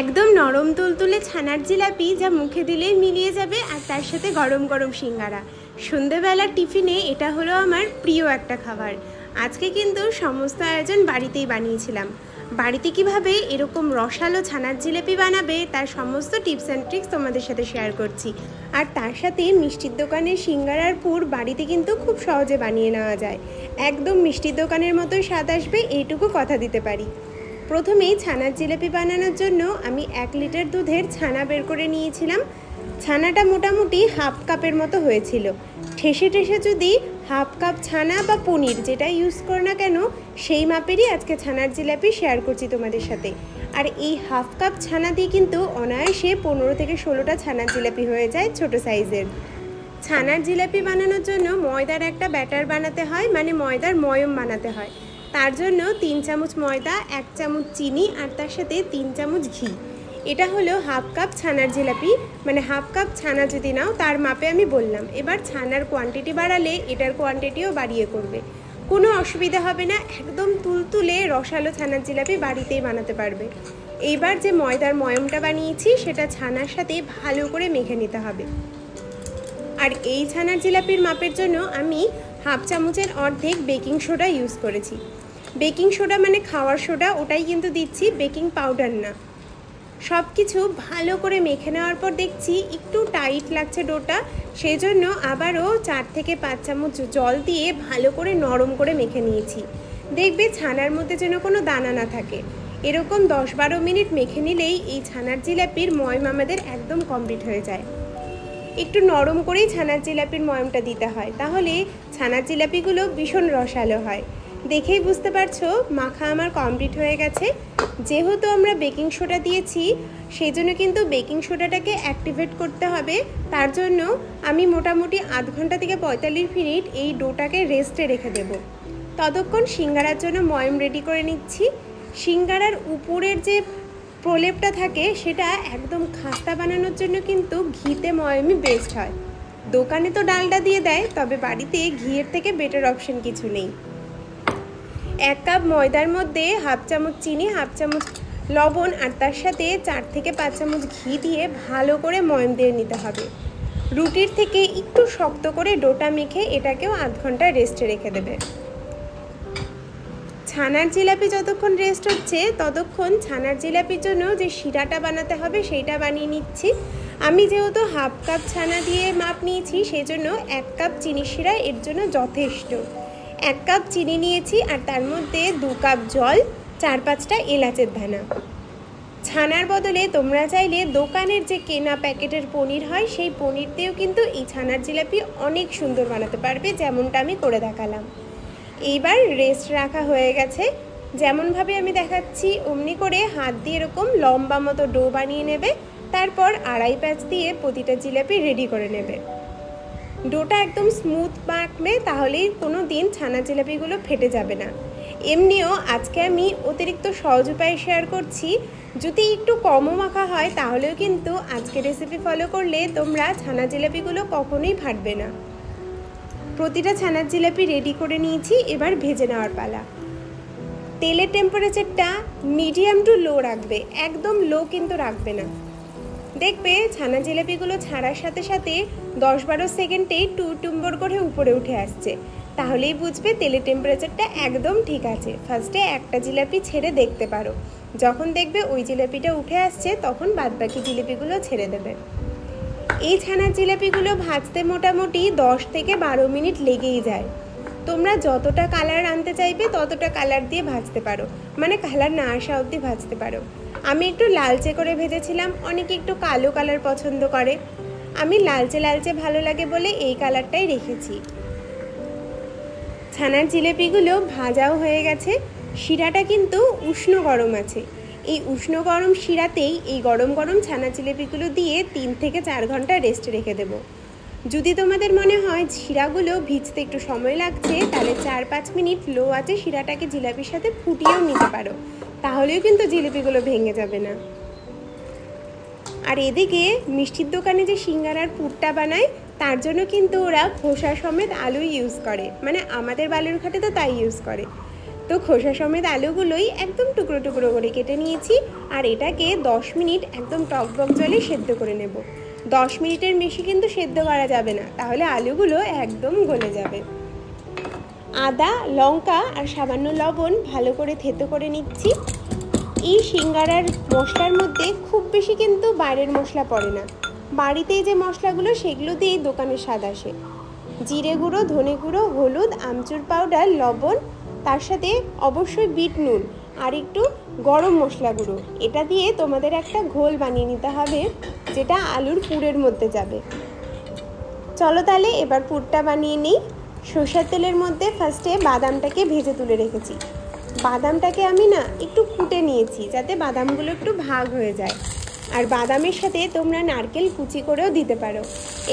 একদম নরম তুলতুলে ছানার জিলাপি যা মুখে দিলেই মিলিয়ে যাবে, আর তার সাথে গরম গরম সিঙ্গারা। সন্ধ্যেবেলার টিফিনে এটা হলো আমার প্রিয় একটা খাবার। আজকে কিন্তু সমস্ত আয়োজন বাড়িতেই বানিয়েছিলাম। বাড়িতে কিভাবে এরকম রসালো ছানার জিলাপি বানাবে তার সমস্ত টিপস অ্যান্ড ট্রিক্স তোমাদের সাথে শেয়ার করছি। আর তার সাথে মিষ্টির দোকানের সিঙ্গারার পুর বাড়িতে কিন্তু খুব সহজে বানিয়ে নেওয়া যায়। একদম মিষ্টির দোকানের মতোই স্বাদ আসবে, এইটুকু কথা দিতে পারি। প্রথমেই ছানার জিলাপি বানানোর জন্য আমি 1 লিটার দুধের ছানা বের করে নিয়েছিলাম। ছানাটা মোটামুটি হাফ কাপের মতো হয়েছিল। ঠেসে ঠেসে যদি হাফ কাপ ছানা বা পনির যেটা ইউজ করো না কেন, সেই মাপেরই আজকে ছানার জিলাপি শেয়ার করছি তোমাদের সাথে। আর এই হাফ কাপ ছানা দিয়ে কিন্তু অনায়াসে 15 থেকে 16টা ছানার জিলাপি হয়ে যায় ছোট সাইজের। ছানার জিলাপি বানানোর জন্য ময়দার একটা ব্যাটার বানাতে হয়, মানে ময়দার ময়ম বানাতে হয়। তার জন্য 3 চামচ ময়দা, 1 চামচ চিনি আর তার সাথে 3 চামচ ঘি। এটা হলো হাফ কাপ ছানার জিলাপি, মানে হাফ কাপ ছানা যদি নাও তার মাপে আমি বললাম। এবার ছানার কোয়ান্টিটি বাড়ালে এটার কোয়ান্টিটিও বাড়িয়ে করবে, কোনো অসুবিধা হবে না। একদম তুলতুলে রসালো ছানার জিলাপি বাড়িতেই বানাতে পারবে। এইবার যে ময়দার ময়মটা বানিয়েছি সেটা ছানার সাথে ভালো করে মেখে নিতে হবে। আর এই ছানার জিলাপির মাপের জন্য আমি হাফ চামচের অর্ধেক বেকিং সোডা ইউজ করেছি। বেকিং সোডা মানে খাওয়ার সোডা, ওটাই কিন্তু দিচ্ছি, বেকিং পাউডার না। সব কিছু ভালো করে মেখে নেওয়ার পর দেখছি একটু টাইট লাগছে ডোটা, সেই জন্য আবারও 4 থেকে 5 চামচ জল দিয়ে ভালো করে নরম করে মেখে নিয়েছি। দেখবে ছানার মধ্যে যেন কোনো দানা না থাকে। এরকম 10-12 মিনিট মেখে নিলেই এই ছানার জিলাপির ময়ম আমাদের একদম কমপ্লিট হয়ে যায়। একটু নরম করেই ছানার জিলাপির ময়মটা দিতে হয়, তাহলে ছানার জিলাপিগুলো ভীষণ রসালো হয়। দেখেই বুঝতে পারছো মাখা আমার কমপ্লিট হয়ে গেছে। যেহেতু আমরা বেকিং সোডা দিয়েছি সেই জন্য কিন্তু বেকিং সোডাটাকে অ্যাক্টিভেট করতে হবে। তার জন্য আমি মোটামুটি আধ ঘন্টা থেকে 45 মিনিট এই ডোটাকে রেস্টে রেখে দেব। ততক্ষণ সিঙ্গারার জন্য ময়ম রেডি করে নিচ্ছি। সিঙ্গারার উপরের যে প্রলেপটা থাকে সেটা একদম খাস্তা বানানোর জন্য কিন্তু ঘিতে ময়মই বেস্ট হয়। দোকানে তো ডালডা দিয়ে দেয়, তবে বাড়িতে ঘিয়ের থেকে বেটার অপশন কিছু নেই। 1 কাপ ময়দার মধ্যে হাফ চামচ চিনি, হাফ চামচ লবণ আর তার সাথে 4 থেকে 5 চামচ ঘি দিয়ে ভালো করে ময়ম দিয়ে নিতে হবে। রুটির থেকে একটু শক্ত করে ডোটা মেখে এটাকেও আধ ঘন্টা রেস্টে রেখে দেবে। ছানার জিলাপি যতক্ষণ রেস্ট হচ্ছে ততক্ষণ ছানার জিলাপির জন্য যে শিরাটা বানাতে হবে সেইটা বানিয়ে নিচ্ছি। আমি যেহেতু হাফ কাপ ছানা দিয়ে মাপ নিয়েছি সেই জন্য 1 কাপ চিনি শিরা এর জন্য যথেষ্ট। 1 কাপ চিনি নিয়েছি আর তার মধ্যে 2 কাপ জল, 4-5টা এলাচের দানা। ছানার বদলে তোমরা চাইলে দোকানের যে কেনা প্যাকেটের পনির হয় সেই পনির দিয়েও কিন্তু এই ছানার জিলাপি অনেক সুন্দর বানাতে পারবে, যেমনটা আমি করে দেখালাম। এইবার রেস্ট রাখা হয়ে গেছে। যেমনভাবে আমি দেখাচ্ছি অমনি করে হাত দিয়ে এরকম লম্বা মতো ডো বানিয়ে নেবে। তারপর আড়াই প্যাচ দিয়ে প্রতিটা জিলাপি রেডি করে নেবে। ডোটা একদম স্মুথ মাখবে, তাহলেই কোনো দিন ছানা জিলাপিগুলো ফেটে যাবে না। এমনিও আজকে আমি অতিরিক্ত সহজ উপায় শেয়ার করছি। যদি একটু কমও মাখা হয় তাহলেও কিন্তু আজকে রেসিপি ফলো করলে তোমরা ছানা জিলাপিগুলো কখনোই ফাটবে না। প্রতিটা ছানার জিলাপি রেডি করে নিয়েছি, এবার ভেজে নেওয়ার পালা। তেলের টেম্পারেচারটা মিডিয়াম টু লো রাখবে, একদম লো কিন্তু রাখবে না। দেখবে ছানা জিলাপিগুলো ছাড়ার সাথে সাথে 10-12 সেকেন্ডেই টুম্বর করে উপরে উঠে আসছে, তাহলেই বুঝবে তেলের টেম্পারেচারটা একদম ঠিক আছে। ফার্স্টে একটা জিলাপি ছেড়ে দেখতে পারো, যখন দেখবে ওই জিলাপিটা উঠে আসছে তখন বাদবাকি জিলাপিগুলো ছেড়ে দেবে। এই ছানার জিলাপিগুলো ভাজতে মোটামুটি 10 থেকে 12 মিনিট লেগেই যায়। তোমরা যতটা কালার আনতে চাইবে ততটা কালার দিয়ে ভাজতে পারো, মানে কালার না আসা অবধি ভাজতে পারো। আমি একটু লালচে করে ভেজেছিলাম, অনেকে একটু কালো কালার পছন্দ করে। আমি লালচে লালচে ভালো লাগে বলে এই কালারটাই রেখেছি। ছানার জিলাপিগুলো ভাজাও হয়ে গেছে। শিরাটা কিন্তু উষ্ণ গরম আছে। এই উষ্ণ গরম শিরাতেই এই গরম গরম ছানা জিলাপিগুলো দিয়ে 3 থেকে 4 ঘন্টা রেস্ট রেখে দেব। যদি তোমাদের মনে হয় শিরাগুলো ভিজতে একটু সময় লাগছে, তাহলে 4-5 মিনিট লো আঁচে শিরাটাকে জিলাপির সাথে ফুটিয়েও নিতে পারো, তাহলেও কিন্তু জিলাপিগুলো ভেঙে যাবে না। আর এদিকে মিষ্টির দোকানে যে সিঙ্গারার পুরটা বানায় তার জন্য কিন্তু ওরা খোসা সমেত আলু ইউজ করে, মানে আমাদের বালুরঘাটে তো তাই ইউজ করে। তো খোসা সমেত আলুগুলোই একদম টুকরো টুকরো করে কেটে নিয়েছি আর এটাকে 10 মিনিট একদম টকবক জলে সেদ্ধ করে নেব। 10 মিনিটের বেশি কিন্তু সেদ্ধ করা যাবে না, তাহলে আলুগুলো একদম গলে যাবে। আদা, লঙ্কা আর সামান্য লবণ ভালো করে থেতো করে নিচ্ছি। এই সিঙ্গারার মশলার মধ্যে খুব বেশি কিন্তু বাইরের মশলা পড়ে না, বাড়িতেই যে মশলাগুলো সেগুলো দিয়েই দোকানের স্বাদ আসে। জিরে গুঁড়ো, ধনে গুঁড়ো, হলুদ, আমচুর পাউডার, লবণ, তার সাথে অবশ্যই বিট নুন আর একটু গরম মশলা গুঁড়ো, এটা দিয়ে তোমাদের একটা ঘোল বানিয়ে নিতে হবে যেটা আলুর পুরের মধ্যে যাবে। চলো তাহলে এবার পুরটা বানিয়ে নিই। সরষের তেলের মধ্যে ফার্স্টে বাদামটাকে ভেজে তুলে রেখেছি। বাদামটাকে আমি একটু কুটে নিয়েছি যাতে বাদামগুলো একটু ভাগ হয়ে যায়। আর বাদামের সাথে তোমরা নারকেল কুচি করেও দিতে পারো।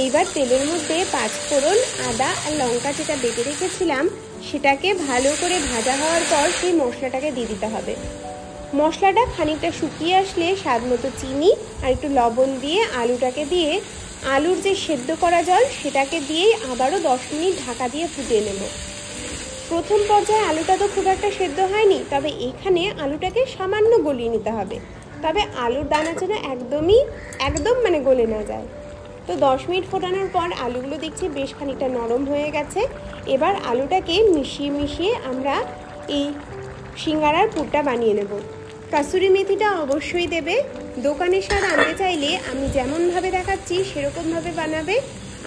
এইবার তেলের মধ্যে 5 ফোড়ন, আদা আর লঙ্কা যেটা বেটে রেখেছিলাম সেটাকে ভালো করে ভাজা হওয়ার পর সেই মশলাটাকে দিয়ে দিতে হবে। মশলাটা খানিকটা শুকিয়ে আসলে স্বাদ মতো চিনি আর একটু লবণ দিয়ে আলুটাকে দিয়ে আলুর যে সেদ্ধ করা জল সেটাকে দিয়েই আবারও 10 মিনিট ঢাকা দিয়ে ফুটিয়ে নেব। প্রথম পর্যায়ে আলুটা তো খুব একটা সেদ্ধ হয়নি, তবে এখানে আলুটাকে সামান্য গলিয়ে নিতে হবে, তবে আলুর দানা যেন একদম গলে না যায়। তো 10 মিনিট ফোটানোর পর আলুগুলো দেখছি বেশ খানিকটা নরম হয়ে গেছে। এবার আলুটাকে মিশিয়ে আমরা এই সিঙ্গারার পুরটা বানিয়ে নেব। কাসুরি মেথিটা অবশ্যই দেবে। দোকানের স্বাদ আনতে চাইলে আমি যেমনভাবে দেখাচ্ছি সেরকমভাবে বানাবে।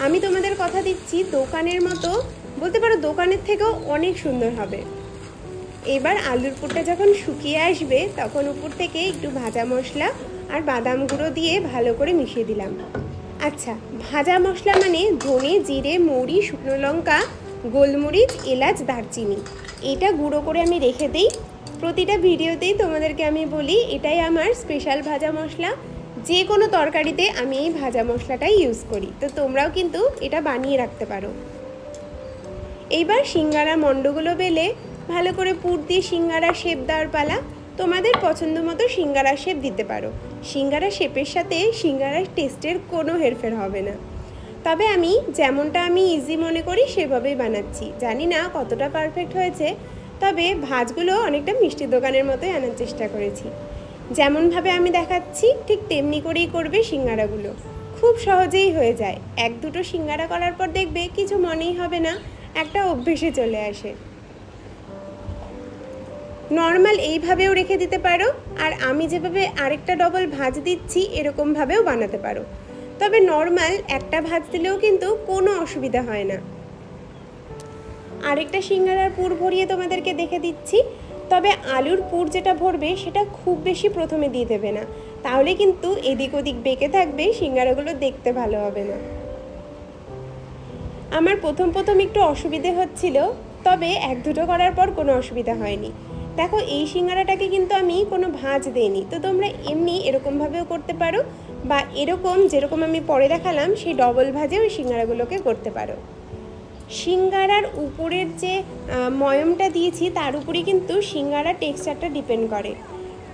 আমি তোমাদের কথা দিচ্ছি দোকানের মতো বলতে পারো, দোকানের থেকেও অনেক সুন্দর হবে। এবার আলুর পুরটা যখন শুকিয়ে আসবে তখন উপর থেকে একটু ভাজা মশলা আর বাদাম গুঁড়ো দিয়ে ভালো করে মিশিয়ে দিলাম। আচ্ছা, ভাজা মশলা মানে ধনে, জিরে, মৌরি, শুকনো লঙ্কা, গোলমরিচ, এলাচ, দারচিনি, এটা গুঁড়ো করে আমি রেখে দিই। প্রতিটা ভিডিওতেই তোমাদেরকে আমি বলি এটাই আমার স্পেশাল ভাজা মশলা। যে কোনো তরকারিতে আমি এই ভাজা মশলাটাই ইউজ করি, তো তোমরাও কিন্তু এটা বানিয়ে রাখতে পারো। এইবার সিঙ্গারা মণ্ডগুলো বেলে ভালো করে পুর দিয়ে সিঙ্গারা শেপ দেওয়ার পালা। তোমাদের পছন্দ মতো সিঙ্গারা শেপ দিতে পারো। সিঙ্গারা শেপের সাথে সিঙ্গারার টেস্টের কোনো হেরফের হবে না। তবে আমি যেমনটা ইজি মনে করি সেভাবেই বানাচ্ছি। জানি না কতটা পারফেক্ট হয়েছে, তবে ভাজগুলো অনেকটা মিষ্টির দোকানের মতোই আনার চেষ্টা করেছি। যেমনভাবে আমি দেখাচ্ছি ঠিক তেমনি করেই করবে সিঙ্গারাগুলো। খুব সহজেই হয়ে যায়। 1-2টো সিঙ্গারা করার পর দেখবে কিছু মনেই হবে না, একটা অভ্যেসে চলে আসে। নর্মাল এইভাবেও রেখে দিতে পারো, আর আমি যেভাবে আরেকটা ডবল ভাজ দিচ্ছি এরকমভাবেও বানাতে পারো। তবে নর্মাল একটা ভাজ দিলেও কিন্তু কোনো অসুবিধা হয় না। আরেকটা সিঙ্গারার পুর ভরিয়ে তোমাদেরকে দেখে দিচ্ছি। তবে আলুর পুর যেটা ভরবে সেটা খুব বেশি প্রথমে দিয়ে দেবে না, তাহলে কিন্তু এদিক ওদিক বেঁকে থাকবে, সিঙ্গারাগুলো দেখতে ভালো হবে না। আমার প্রথম একটু অসুবিধে হচ্ছিল, তবে 1-2টো করার পর কোনো অসুবিধা হয়নি। দেখো, এই সিঙ্গারাটাকে কিন্তু আমি কোনো ভাজ দেইনি, তো তোমরা এমনি এরকমভাবেও করতে পারো, বা এরকম যেরকম আমি পরে দেখালাম সেই ডবল ভাজে ওই সিঙ্গারাগুলোকে করতে পারো। সিঙ্গারার উপরের যে ময়মটা দিয়েছি তার উপরেই কিন্তু সিঙ্গারার টেক্সচারটা ডিপেন্ড করে।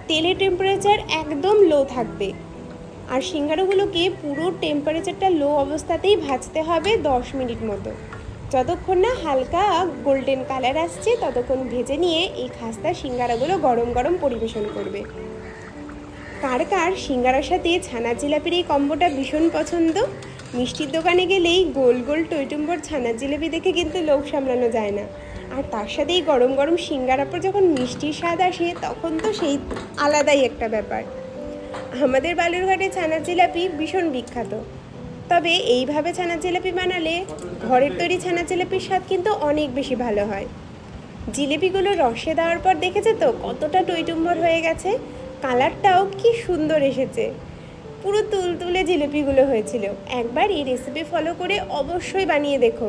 তেলের টেম্পারেচার একদম লো থাকবে, আর সিঙ্গারাগুলোকে পুরো টেম্পারেচারটা লো অবস্থাতেই ভাজতে হবে 10 মিনিট মতো। যতক্ষণ না হালকা গোল্ডেন কালার আসছে ততক্ষণ ভেজে নিয়ে এই খাস্তা সিঙ্গারাগুলো গরম গরম পরিবেশন করবে। কার কার সিঙ্গারার সাথে ছানার জিলাপির এই কম্বোটা ভীষণ পছন্দ। মিষ্টির দোকানে গেলেই গোল গোল টইটুম্বর ছানার জিলাপি দেখে কিন্তু লোভ সামলানো যায় না, আর তার সাথে এই গরম গরম সিঙ্গারার পর যখন মিষ্টির স্বাদ আসে তখন তো সেই আলাদাই একটা ব্যাপার। আমাদের বালুরঘাটে ছানার জিলাপি ভীষণ বিখ্যাত। তবে এইভাবে ছানার জিলাপি বানালে ঘরের তৈরি ছানার জিলাপির স্বাদ কিন্তু অনেক বেশি ভালো হয়। জিলিপিগুলো রসে দেওয়ার পর দেখেছে তো কতটা টইটুম্বর হয়ে গেছে, কালারটাও কি সুন্দর এসেছে, পুরো তুলতুলে জিলিপিগুলো হয়েছিল। একবার এই রেসিপি ফলো করে অবশ্যই বানিয়ে দেখো,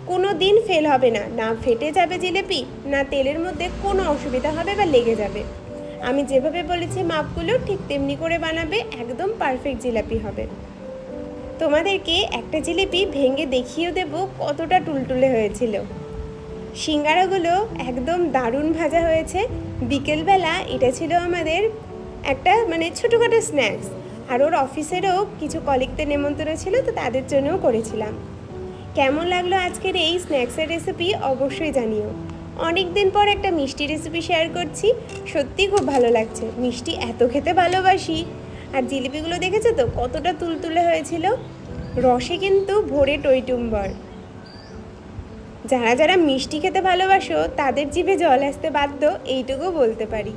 কোনো দিন ফেল হবে না, না ফেটে যাবে জিলিপি, না তেলের মধ্যে কোনো অসুবিধা হবে বা লেগে যাবে। আমি যেভাবে বলেছি মাপগুলো ঠিক তেমনি করে বানাবে, একদম পারফেক্ট জিলাপি হবে। তোমাদেরকে একটা জিলিপি ভেঙে দেখিয়ে দেব কতটা টুলটুলে হয়েছিল। সিঙ্গারাগুলো একদম দারুণ ভাজা হয়েছে। বিকেলবেলা এটা ছিল আমাদের একটা ছোটোখাটো স্ন্যাক্স, আর ওর অফিসেরও কিছু কলিগদের নেমন্তন্ন ছিল, তো তাদের জন্যও করেছিলাম। কেমন লাগলো আজকের এই স্ন্যাক্সের রেসিপি অবশ্যই জানিও। অনেক দিন পর একটা মিষ্টি রেসিপি শেয়ার করছি। সত্যি খুব ভালো লাগছে, মিষ্টি এত খেতে ভালোবাসি। আর জিলিপিগুলো দেখেছো তো কতটা তুলতুলে হয়েছিল, রসে কিন্তু ভরে টইটুম্বর। যারা যারা মিষ্টি খেতে ভালোবাসো তাদের জিভে জল আসতে বাধ্য, এইটুকু বলতে পারি।